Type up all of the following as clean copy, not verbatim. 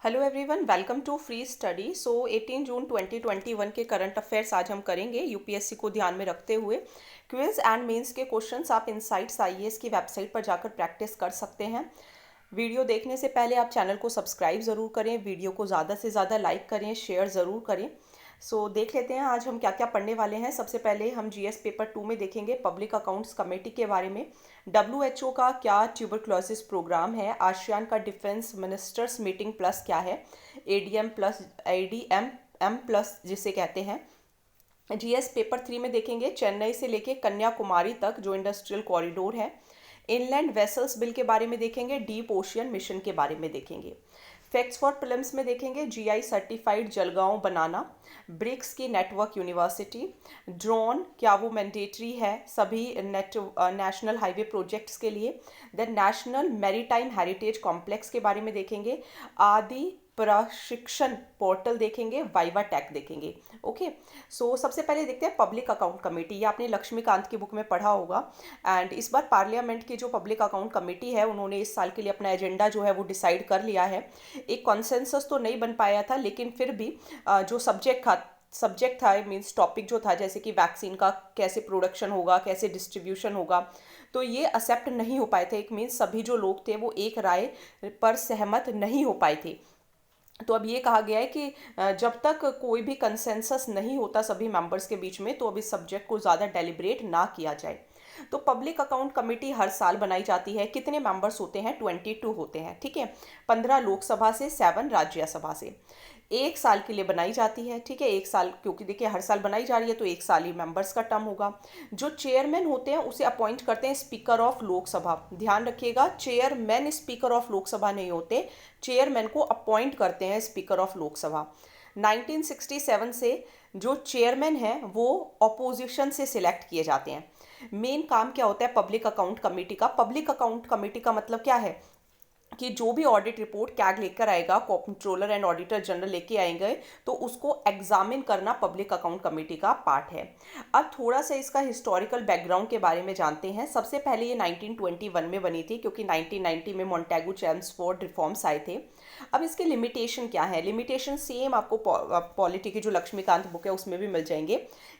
Hello everyone, welcome to free study. 18 जून 2021 के current affairs आज हम करेंगे यूपीएससी को ध्यान में रखते हुए। क्विज एंड मेंस के क्वेश्चंस आप इनसाइट्स आईएएस की वेबसाइट पर जाकर प्रैक्टिस कर सकते हैं। वीडियो देखने से पहले आप चैनल को सब्सक्राइब ज़रूर करें, वीडियो को ज़्यादा से ज़्यादा लाइक करें, शेयर ज़रूर करें। देख लेते हैं आज हम क्या क्या पढ़ने वाले हैं। सबसे पहले हम जीएस पेपर 2 में देखेंगे पब्लिक अकाउंट्स कमेटी के बारे में। डब्ल्यूएचओ का क्या ट्यूबरक्लोसिस प्रोग्राम है, आसियान का डिफेंस मिनिस्टर्स मीटिंग प्लस क्या है, एडीएम प्लस एडीएम प्लस जिसे कहते हैं। जीएस पेपर 3 में देखेंगे चेन्नई से लेके कन्याकुमारी तक जो इंडस्ट्रियल कॉरिडोर है। इनलैंड वेसल्स बिल के बारे में देखेंगे, डीप ओशियन मिशन के बारे में देखेंगे। फैक्ट्स फॉर प्रीलिम्स में देखेंगे जीआई सर्टिफाइड जलगांव बनाना, ब्रिक्स की नेटवर्क यूनिवर्सिटी, ड्रोन क्या वो मैंडेटरी है सभी नेशनल हाईवे प्रोजेक्ट्स के लिए। Then national maritime heritage complex के बारे में देखेंगे, आदि प्रशिक्षण पोर्टल देखेंगे, वाइवा टेक देखेंगे। ओके, सबसे पहले देखते हैं पब्लिक अकाउंट कमेटी। ये आपने लक्ष्मीकांत की बुक में पढ़ा होगा। एंड इस बार पार्लियामेंट की जो पब्लिक अकाउंट कमेटी है उन्होंने इस साल के लिए अपना एजेंडा जो है वो डिसाइड कर लिया है। एक कॉन्सेंसस तो नहीं बन पाया था, लेकिन फिर भी जो सब्जेक्ट था मीन्स टॉपिक जो था, जैसे कि वैक्सीन का कैसे प्रोडक्शन होगा, कैसे डिस्ट्रीब्यूशन होगा, तो ये एक्सेप्ट नहीं हो पाए थे। एक मीन्स सभी जो लोग थे वो एक राय पर सहमत नहीं हो पाए थे। तो अब ये कहा गया है कि जब तक कोई भी कंसेंसस नहीं होता सभी मेंबर्स के बीच में, तो अब इस सब्जेक्ट को ज़्यादा डेलिब्रेट ना किया जाए। तो पब्लिक अकाउंट कमेटी हर साल बनाई जाती है। कितने मेंबर्स होते हैं? 22 होते हैं। ठीक है, 15 लोकसभा से, 7 राज्यसभा से। एक साल के लिए बनाई जाती है। ठीक है, एक साल, क्योंकि देखिए हर साल बनाई जा रही है तो एक साल ही मेंबर्स का टर्म होगा। जो चेयरमैन होते हैं उसे अपॉइंट करते हैं स्पीकर ऑफ लोकसभा। ध्यान रखिएगा, चेयरमैन स्पीकर ऑफ लोकसभा नहीं होते, चेयरमैन को अपॉइंट करते हैं स्पीकर ऑफ लोकसभा। 1967 से जो चेयरमैन हैं वो ऑपोजिशन से सिलेक्ट किए जाते हैं। मेन काम क्या होता है पब्लिक अकाउंट कमेटी का? पब्लिक अकाउंट कमेटी का मतलब क्या है कि जो भी ऑडिट रिपोर्ट कैग लेकर आएगा, कंट्रोलर एंड ऑडिटर जनरल लेके आएंगे, तो उसको एग्जामिन करना पब्लिक अकाउंट कमेटी का पार्ट है। अब थोड़ा सा इसका हिस्टोरिकल बैकग्राउंड के बारे में जानते हैं। सबसे पहले ये 1921 में बनी थी, क्योंकि 1990 में मॉन्टेगू चेम्सफोर्ड रिफॉर्म्स आए थे। अब इसके लिमिटेशन क्या है? लिमिटेशन सेम आपको पॉलिटी की जो लक्ष्मीकांत बुक है उसमें भी मिल जाएंगे।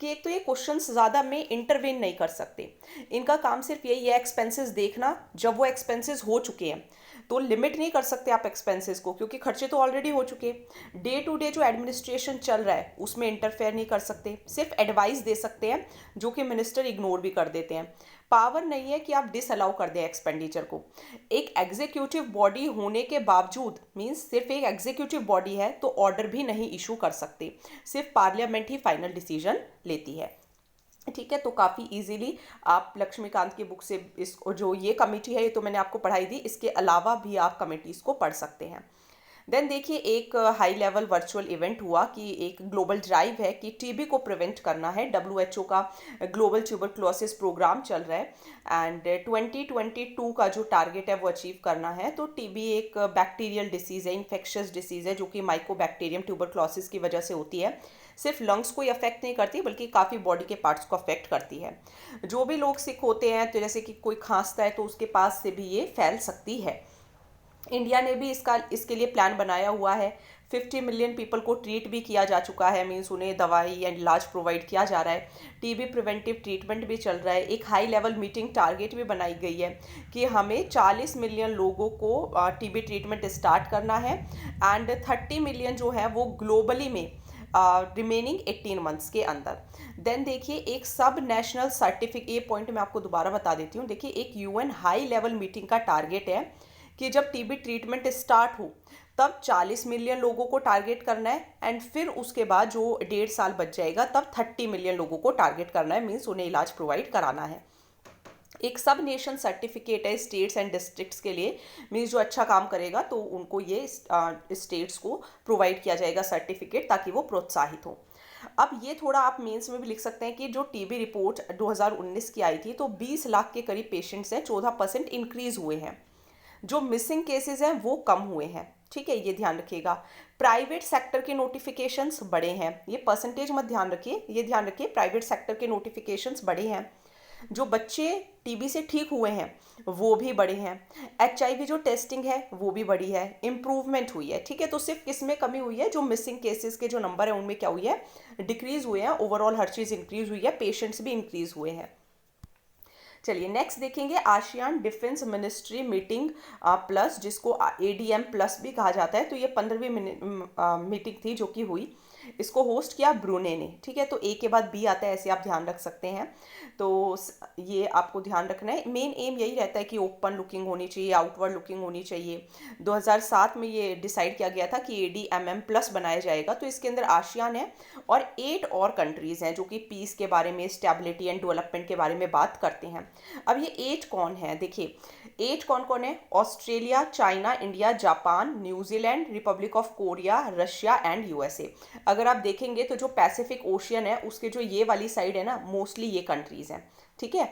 कि एक तो ये क्वेश्चन ज़्यादा में इंटरवेन नहीं कर सकते। इनका काम सिर्फ यही है एक्सपेंसेस देखना। जब वो एक्सपेंसेस हो चुके हैं तो लिमिट नहीं कर सकते आप एक्सपेंसेस को, क्योंकि खर्चे तो ऑलरेडी हो चुके। डे टू डे जो एडमिनिस्ट्रेशन चल रहा है उसमें इंटरफेयर नहीं कर सकते, सिर्फ एडवाइस दे सकते हैं, जो कि मिनिस्टर इग्नोर भी कर देते हैं। पावर नहीं है कि आप डिसअलाउ कर दें एक्सपेंडिचर को। एक एग्जीक्यूटिव बॉडी होने के बावजूद, मीन्स सिर्फ एक एग्जीक्यूटिव बॉडी है तो ऑर्डर भी नहीं इशू कर सकते, सिर्फ पार्लियामेंट ही फाइनल डिसीजन लेती है। ठीक है, तो काफ़ी इजीली आप लक्ष्मीकांत की बुक से इसको, जो ये कमेटी है ये तो मैंने आपको पढ़ाई दी, इसके अलावा भी आप कमेटीज़ को पढ़ सकते हैं। देन देखिए एक हाई लेवल वर्चुअल इवेंट हुआ कि एक ग्लोबल ड्राइव है कि टीबी को प्रिवेंट करना है। डब्ल्यूएचओ का ग्लोबल ट्यूबरक्लोसिस प्रोग्राम चल रहा है एंड 2022 का जो टारगेट है वो अचीव करना है। तो टीबी एक बैक्टीरियल डिसीज़ है, इन्फेक्शियस डिसीज़ है, जो कि माइकोबैक्टीरियम ट्यूबरक्लोसिस की वजह से होती है। सिर्फ लंग्स को ही अफेक्ट नहीं करती बल्कि काफ़ी बॉडी के पार्ट्स को अफेक्ट करती है। जो भी लोग सिक होते हैं, तो जैसे कि कोई खांसता है तो उसके पास से भी ये फैल सकती है। इंडिया ने भी इसके लिए प्लान बनाया हुआ है। 50 मिलियन पीपल को ट्रीट भी किया जा चुका है, मीन्स उन्हें दवाई एंड इलाज प्रोवाइड किया जा रहा है। टीबी प्रिवेंटिव ट्रीटमेंट भी चल रहा है। एक हाई लेवल मीटिंग टारगेट भी बनाई गई है कि हमें 40 मिलियन लोगों को टीबी ट्रीटमेंट स्टार्ट करना है एंड 30 मिलियन जो है वो ग्लोबली में रिमेनिंग 18 मंथ्स के अंदर। देन देखिए एक सब नेशनल सर्टिफिकेट, ये पॉइंट मैं आपको दोबारा बता देती हूँ। देखिए एक यूएन हाई लेवल मीटिंग का टारगेट है कि जब टीबी ट्रीटमेंट स्टार्ट हो तब 40 मिलियन लोगों को टारगेट करना है एंड फिर उसके बाद जो 1.5 साल बच जाएगा तब 30 मिलियन लोगों को टारगेट करना है, मीन्स उन्हें इलाज प्रोवाइड कराना है। एक सब नेशन सर्टिफिकेट है स्टेट्स एंड डिस्ट्रिक्ट्स के लिए, मीन्स जो अच्छा काम करेगा तो उनको ये स्टेट्स को प्रोवाइड किया जाएगा सर्टिफिकेट, ताकि वो प्रोत्साहित हो। अब ये थोड़ा आप मेंस में भी लिख सकते हैं कि जो टीबी रिपोर्ट 2019 की आई थी तो 20 लाख के करीब पेशेंट्स हैं, 14% इंक्रीज हुए हैं। जो मिसिंग केसेस हैं वो कम हुए हैं। ठीक है, ये ध्यान रखिएगा। प्राइवेट सेक्टर के नोटिफिकेशंस बढ़े हैं, ये परसेंटेज मत ध्यान रखिए, ये ध्यान रखिए प्राइवेट सेक्टर के नोटिफिकेशंस बढ़े हैं। जो बच्चे टीबी से ठीक हुए हैं वो भी बढ़े हैं, एचआईवी जो टेस्टिंग है वो भी बढ़ी है, इम्प्रूवमेंट हुई है। ठीक है, तो सिर्फ किस में कमी हुई है, जो मिसिंग केसेस के जो नंबर है उनमें क्या हुई है, डिक्रीज हुए हैं। ओवरऑल हर चीज़ इंक्रीज हुई है, पेशेंट्स भी इंक्रीज हुए हैं। चलिए नेक्स्ट देखेंगे ASEAN defence ministry meeting plus, जिसको एडीएम प्लस भी कहा जाता है। तो ये 15वीं मीटिंग थी जो कि हुई, इसको होस्ट किया ब्रूने ने। ठीक है, तो ए के बाद बी आता है, ऐसे आप ध्यान रख सकते हैं। तो ये आपको ध्यान रखना है। मेन एम यही रहता है कि ओपन लुकिंग होनी चाहिए, आउटवर्ड लुकिंग होनी चाहिए। 2007 में ये डिसाइड किया गया था कि एडीएमएम प्लस बनाया जाएगा। तो इसके अंदर आसियान है और 8 और कंट्रीज़ हैं जो कि पीस के बारे में, स्टेबिलिटी एंड डेवलपमेंट के बारे में बात करते हैं। अब ये 8 कौन है, देखिए 8 कौन कौन है, Australia, China, India, Japan, New Zealand, Republic of Korea, Russia and USA. अगर आप देखेंगे तो जो पैसिफिक ओशियन है उसके जो ये वाली साइड है ना, मोस्टली ये कंट्रीज़ हैं। ठीक है,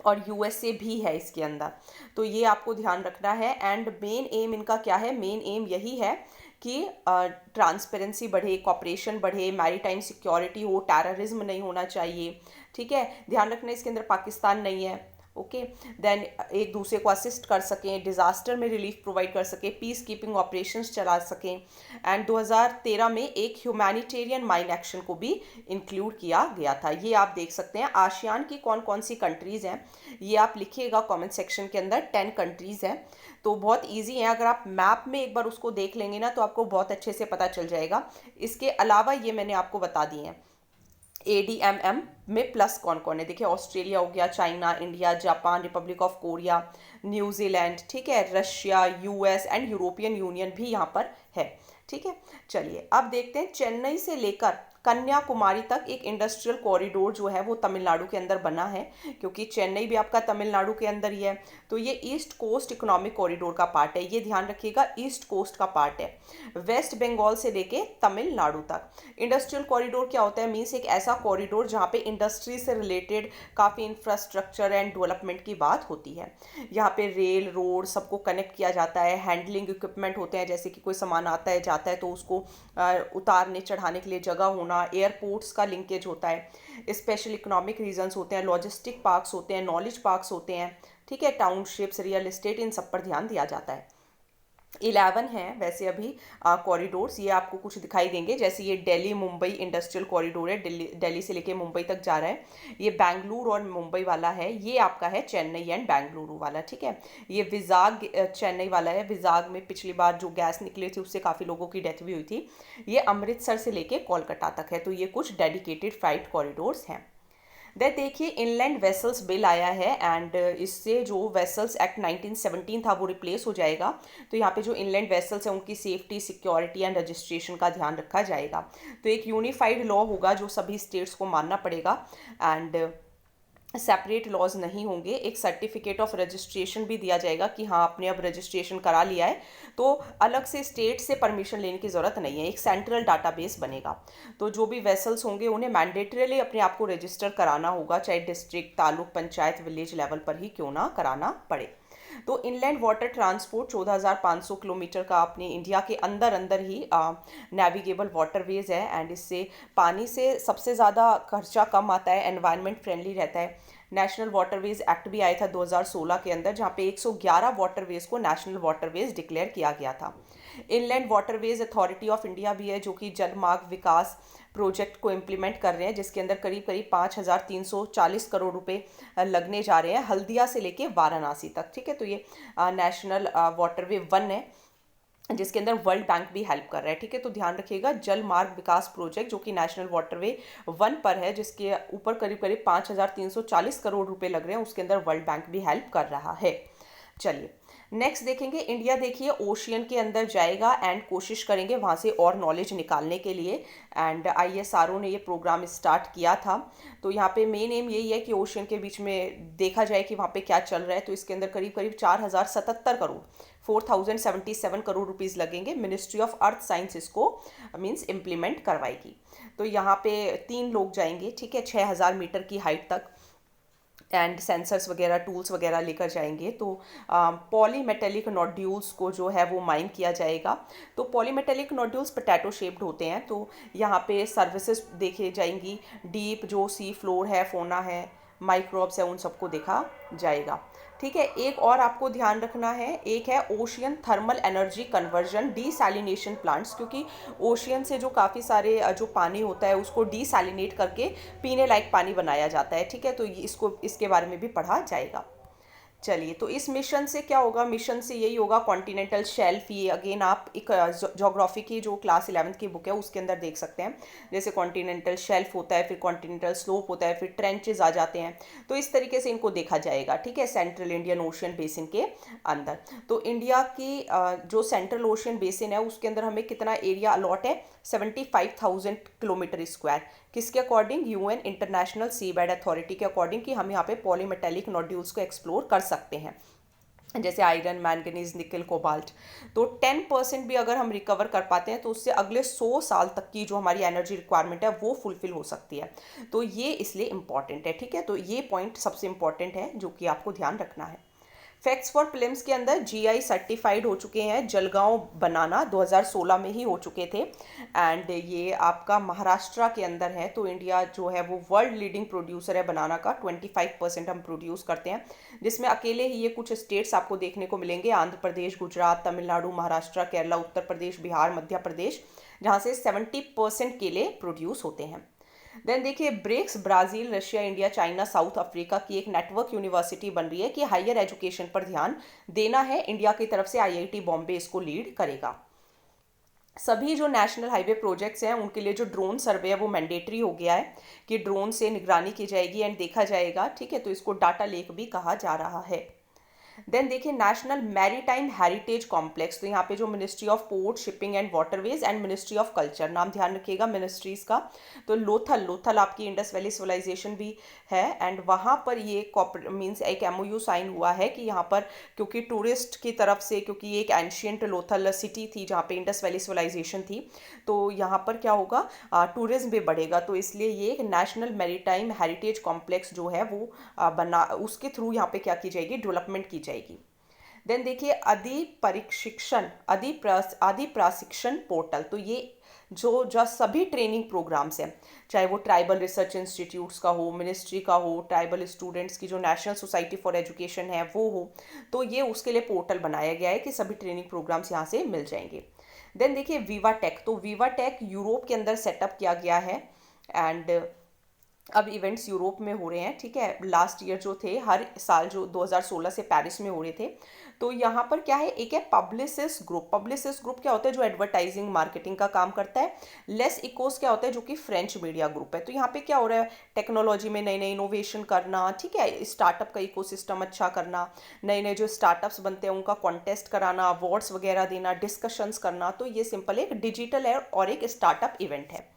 और यूएसए भी है इसके अंदर, तो ये आपको ध्यान रखना है। एंड मेन एम इनका क्या है, मेन एम यही है कि ट्रांसपेरेंसी बढ़े, कॉपरेशन बढ़े, मैरीटाइम सिक्योरिटी हो, टेररिज्म नहीं होना चाहिए। ठीक है, ध्यान रखना इसके अंदर पाकिस्तान नहीं है। ओके, देन एक दूसरे को असिस्ट कर सकें, डिज़ास्टर में रिलीफ प्रोवाइड कर सकें, पीस कीपिंग ऑपरेशंस चला सकें। एंड 2013 में एक ह्यूमैनिटेरियन माइन एक्शन को भी इंक्लूड किया गया था। ये आप देख सकते हैं। आसियान की कौन कौन सी कंट्रीज़ हैं ये आप लिखिएगा कमेंट सेक्शन के अंदर। 10 कंट्रीज़ हैं, तो बहुत ईजी है। अगर आप मैप में एक बार उसको देख लेंगे ना तो आपको बहुत अच्छे से पता चल जाएगा। इसके अलावा ये मैंने आपको बता दिए हैं एडीएमएम में प्लस कौन कौन है। देखिए ऑस्ट्रेलिया हो गया, China, India, Japan, Republic of Korea, New Zealand, ठीक है, Russia, US and European union भी यहाँ पर है। ठीक है, चलिए अब देखते हैं चेन्नई से लेकर कन्याकुमारी तक एक इंडस्ट्रियल कॉरिडोर जो है वो तमिलनाडु के अंदर बना है, क्योंकि चेन्नई भी आपका तमिलनाडु के अंदर ही है। तो ये ईस्ट कोस्ट इकोनॉमिक कॉरिडोर का पार्ट है, ये ध्यान रखिएगा, ईस्ट कोस्ट का पार्ट है, वेस्ट बंगाल से लेके तमिलनाडु तक। इंडस्ट्रियल कॉरिडोर क्या होता है, मीन्स एक ऐसा कॉरिडोर जहाँ पे इंडस्ट्री से रिलेटेड काफ़ी इंफ्रास्ट्रक्चर एंड डेवलपमेंट की बात होती है। यहाँ पे रेल, रोड सबको कनेक्ट किया जाता है, हैंडलिंग इक्विपमेंट होते हैं, जैसे कि कोई सामान आता है जाता है तो उसको उतारने चढ़ाने के लिए जगह होना, एयरपोर्ट्स का लिंकेज होता है, स्पेशल इकोनॉमिक रीजन्स होते हैं, लॉजिस्टिक पार्क्स होते हैं, नॉलेज पार्क्स होते हैं। ठीक है, टाउनशिप्स, रियल एस्टेट, इन सब पर ध्यान दिया जाता है। 11 हैं वैसे अभी कॉरिडोर्स, ये आपको कुछ दिखाई देंगे। जैसे ये दिल्ली मुंबई इंडस्ट्रियल कॉरिडोर है, दिल्ली से लेके मुंबई तक जा रहा है। ये बेंगलुरु और मुंबई वाला है, ये आपका है चेन्नई एंड बेंगलुरु वाला। ठीक है, ये विजाग चेन्नई वाला है। विजाग में पिछली बार जो गैस निकली थी उससे काफ़ी लोगों की डेथ भी हुई थी। ये अमृतसर से लेके कोलकाता तक है। तो ये कुछ डेडिकेटेड फ्लाइट कॉरिडोर्स हैं। देन देखिए इनलैंड वेसल्स बिल आया है एंड इससे जो वेसल्स एक्ट 1917 था वो रिप्लेस हो जाएगा। तो यहाँ पे जो इनलैंड वेसल्स हैं उनकी सेफ्टी, सिक्योरिटी एंड रजिस्ट्रेशन का ध्यान रखा जाएगा। तो एक यूनिफाइड लॉ होगा जो सभी स्टेट्स को मानना पड़ेगा एंड सेपरेट लॉज नहीं होंगे। एक सर्टिफिकेट ऑफ रजिस्ट्रेशन भी दिया जाएगा कि हाँ आपने अब रजिस्ट्रेशन करा लिया है, तो अलग से स्टेट से परमिशन लेने की ज़रूरत नहीं है। एक सेंट्रल डाटाबेस बनेगा, तो जो भी वेसल्स होंगे उन्हें मैंडेटरीली अपने आप को रजिस्टर कराना होगा, चाहे district, taluk, panchayat, village level पर ही क्यों ना कराना पड़े। तो इनलैंड वाटर ट्रांसपोर्ट 14,500 किलोमीटर का अपने इंडिया के अंदर अंदर ही नेविगेबल वाटरवेज है एंड इससे पानी से सबसे ज़्यादा खर्चा कम आता है, एनवायरनमेंट फ्रेंडली रहता है। नेशनल वाटरवेज एक्ट भी आया था 2016 के अंदर, जहाँ पे 111 वाटरवेज को नेशनल वाटरवेज डिक्लेयर किया गया था। Inland waterways authority of India भी है जो कि जलमार्ग विकास प्रोजेक्ट को इम्प्लीमेंट कर रहे हैं, जिसके अंदर करीब करीब 5,340 करोड़ रुपए लगने जा रहे हैं, हल्दिया से लेके वाराणसी तक। ठीक है, तो ये नेशनल वाटरवे 1 है जिसके अंदर वर्ल्ड बैंक भी हेल्प कर रहा है। ठीक है, तो ध्यान रखिएगा जल मार्ग विकास प्रोजेक्ट जो कि नेशनल वाटरवे 1 पर है, जिसके ऊपर करीब करीब 5,340 करोड़ रुपए लग रहे हैं, उसके अंदर वर्ल्ड बैंक भी हेल्प कर रहा है। चलिए नेक्स्ट देखेंगे, इंडिया देखिए ओशियन के अंदर जाएगा एंड कोशिश करेंगे वहाँ से और नॉलेज निकालने के लिए। एंड ISRO ने ये प्रोग्राम स्टार्ट किया था। तो यहाँ पे मेन एम यही है कि ओशियन के बीच में देखा जाए कि वहाँ पे क्या चल रहा है। तो इसके अंदर करीब करीब 4,077 करोड़ 4,077 करोड़ रुपीज़ लगेंगे। मिनिस्ट्री ऑफ अर्थ साइंस इसको मीन्स इम्प्लीमेंट करवाएगी। तो यहाँ पे 3 लोग जाएंगे, ठीक है, 6,000 मीटर की हाइट तक एंड सेंसर्स वगैरह, टूल्स वगैरह लेकर जाएंगे। तो पॉलीमेटेलिक नोड्यूल्स को जो है वो माइन किया जाएगा। तो पॉलीमेटेलिक नोड्यूल्स पोटैटो शेप्ड होते हैं। तो यहाँ पे सर्विसेज देखे जाएंगी, डीप जो सी फ्लोर है, फोना है, माइक्रोब्स है, उन सबको देखा जाएगा। ठीक है, एक और आपको ध्यान रखना है, एक है ocean thermal energy conversion desalination plants, क्योंकि ओशियन से जो काफ़ी सारे जो पानी होता है उसको डीसैलिनेट करके पीने लायक पानी बनाया जाता है। ठीक है, तो इसको इसके बारे में भी पढ़ा जाएगा। चलिए, तो इस मिशन से क्या होगा, मिशन से यही होगा कॉन्टिनेंटल शेल्फ, ये अगेन आप एक ज्योग्राफी की जो क्लास 11th की बुक है उसके अंदर देख सकते हैं। जैसे कॉन्टिनेंटल शेल्फ होता है, फिर कॉन्टिनेंटल स्लोप होता है, फिर ट्रेंचेस आ जाते हैं। तो इस तरीके से इनको देखा जाएगा। ठीक है, सेंट्रल इंडियन ओशियन बेसिन के अंदर। तो इंडिया की जो सेंट्रल ओशियन बेसिन है उसके अंदर हमें कितना एरिया अलॉट है, 75,000 किलोमीटर स्क्वायर। किसके अकॉर्डिंग, यूएन इंटरनेशनल सी बेड अथॉरिटी के अकॉर्डिंग, कि हम यहाँ पे पॉलीमेटेलिक नोड्यूल्स को एक्सप्लोर कर सकते हैं, जैसे आयरन, मैंगनीज, निकल, कोबाल्ट। तो 10% भी अगर हम रिकवर कर पाते हैं तो उससे अगले 100 साल तक की जो हमारी एनर्जी रिक्वायरमेंट है वो फुलफिल हो सकती है। तो ये इसलिए इंपॉर्टेंट है। ठीक है, तो ये पॉइंट सबसे इंपॉर्टेंट है जो कि आपको ध्यान रखना है। फैक्ट्स फॉर प्रीलिम्स के अंदर जीआई सर्टिफाइड हो चुके हैं जलगांव बनाना, 2016 में ही हो चुके थे। एंड ये आपका महाराष्ट्र के अंदर है। तो इंडिया जो है वो वर्ल्ड लीडिंग प्रोड्यूसर है बनाना का, 25% हम प्रोड्यूस करते हैं, जिसमें अकेले ही ये कुछ स्टेट्स आपको देखने को मिलेंगे, आंध्र प्रदेश, गुजरात, तमिलनाडु, महाराष्ट्र, केरला, उत्तर प्रदेश, बिहार, मध्य प्रदेश, जहाँ से 70% केले प्रोड्यूस होते हैं। देन देखिए, BRICS, Brazil, Russia, India, China, South Africa की एक नेटवर्क यूनिवर्सिटी बन रही है कि हायर एजुकेशन पर ध्यान देना है। इंडिया की तरफ से आईआईटी बॉम्बे इसको लीड करेगा। सभी जो नेशनल हाईवे प्रोजेक्ट्स हैं उनके लिए जो ड्रोन सर्वे है वो मैंडेटरी हो गया है, कि ड्रोन से निगरानी की जाएगी एंड देखा जाएगा। ठीक है, तो इसको डाटा लेक भी कहा जा रहा है। देन देखिए, नेशनल मैरीटाइम हेरिटेज कॉम्प्लेक्स। तो यहाँ पे जो ministry of port, shipping and waterways and ministry of culture, नाम ध्यान रखिएगा मिनिस्ट्रीज का। तो लोथल आपकी इंडस वैली सिविलाइजेशन भी है, एंड वहाँ पर ये मीन्स एक एमओयू साइन हुआ है कि यहाँ पर, क्योंकि टूरिस्ट की तरफ से, क्योंकि ये एक एंशियंट लोथल सिटी थी जहाँ पे इंडस वैली सिविलाइजेशन थी, तो यहाँ पर क्या होगा, टूरिज्म भी बढ़ेगा। तो इसलिए ये एक नेशनल मैरीटाइम हेरिटेज कॉम्प्लेक्स जो है वो बना, उसके थ्रू यहाँ पे क्या की जाएगी, डेवलपमेंट की जाएगी। देन देखिए, आदि प्रशिक्षण पोर्टल। तो ये जो सभी ट्रेनिंग प्रोग्राम्स हैं, चाहे वो ट्राइबल रिसर्च इंस्टीट्यूट्स का हो, मिनिस्ट्री का हो, ट्राइबल स्टूडेंट्स की जो नेशनल सोसाइटी फॉर एजुकेशन है वो हो, तो ये उसके लिए पोर्टल बनाया गया है कि सभी ट्रेनिंग प्रोग्राम्स यहाँ से मिल जाएंगे। देन देखिए, वीवा टेक। तो वीवा टेक यूरोप के अंदर सेटअप किया गया है, एंड अब इवेंट्स यूरोप में हो रहे हैं। ठीक है, लास्ट ईयर जो थे, हर साल जो 2016 से पेरिस में हो रहे थे। तो यहाँ पर क्या है, एक है पब्लिसिस्ट ग्रुप। पब्लिसिस्ट ग्रुप क्या होता है, जो एडवर्टाइजिंग मार्केटिंग का काम करता है। लेस इकोस क्या होता है, जो कि फ्रेंच मीडिया ग्रुप है। तो यहाँ पे क्या हो रहा है, टेक्नोलॉजी में नई नई इनोवेशन करना। ठीक है, स्टार्टअप का इकोसिस्टम अच्छा करना, नए नए जो स्टार्टअप्स बनते हैं उनका कॉन्टेस्ट कराना, अवार्ड्स वगैरह देना, डिस्कशंस करना। तो ये सिंपल एक डिजिटल है और एक स्टार्टअप इवेंट है।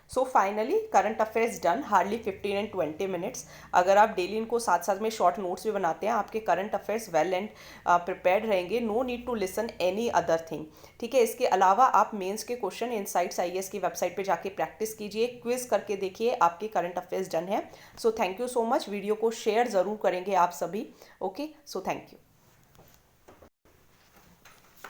So finally current affairs done, hardly 15 and 20 minutes. अगर आप डेली इनको साथ साथ में शॉर्ट नोट्स भी बनाते हैं, आपके current affairs well and prepared रहेंगे। No need to listen any other thing. ठीक है, इसके अलावा आप मेंस के क्वेश्चन इनसाइट्स आईएएस की वेबसाइट पे जाके प्रैक्टिस कीजिए, क्विज करके देखिए, आपके करंट अफेयर्स डन है। So thank you so much. Video को शेयर ज़रूर करेंगे आप सभी। Okay, so thank you.